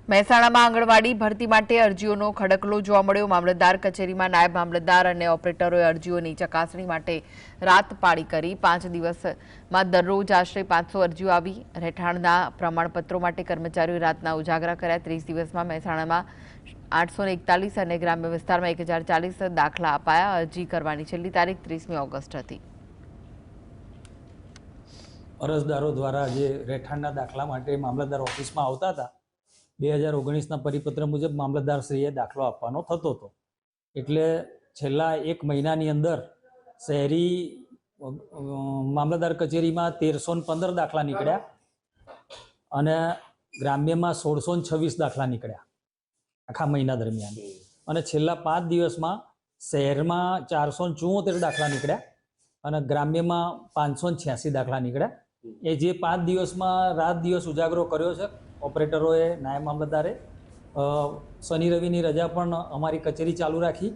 મહેસાણામાં આંગણવાડી ભરતી માટે અરજીઓનો ખડકલો જોવા મળ્યો। મામલતદાર કચેરીમાં નાયબ મામલતદાર અને ઓપરેટરોએ અરજીઓની ચકાસણી માટે રાત પાળી કરી। 5 દિવસમાં દરરોજ આશરે 500 અરજીઓ આવી। રહેઠાણના પ્રમાણપત્રો માટે કર્મચારીઓએ રાતના ઉજાગરા કર્યા। 30 દિવસમાં મહેસાણામાં 841 અને ગ્રામ્ય વિસ્તારમાં 1040 દાખલા અપાયા। અરજી કરવાની છેલ્લી તારીખ 30મી ઓગસ્ટ હતી। અરજદારો દ્વારા જે રહેઠાણના દાખલા માટે મામલતદાર ઓફિસમાં આવતા હતા 2019ના પરિપત્ર મુજબ મામલતદારશ્રીએ દાખલો આપવાનો થતો હતો। એટલે છેલ્લા 1 મહિનાની અંદર શહેરી મામલતદાર કચેરીમાં 1315 દાખલા નીકળ્યા અને ગ્રામ્યમાં 1626 દાખલા નીકળ્યા આખા મહિના દરમિયાન। અને છેલ્લા 5 દિવસમાં શહેરમાં 474 દાખલા નીકળ્યા અને ગ્રામ્યમાં 586 દાખલા નીકળ્યા। એ જે 5 દિવસમાં રાત દિવસ ઉજાગરો કર્યો છે ઓપરેટરોએ, નાયબ મામલતદારે, શનિ રવિની રજા પણ અમારી કચેરી ચાલુ રાખી।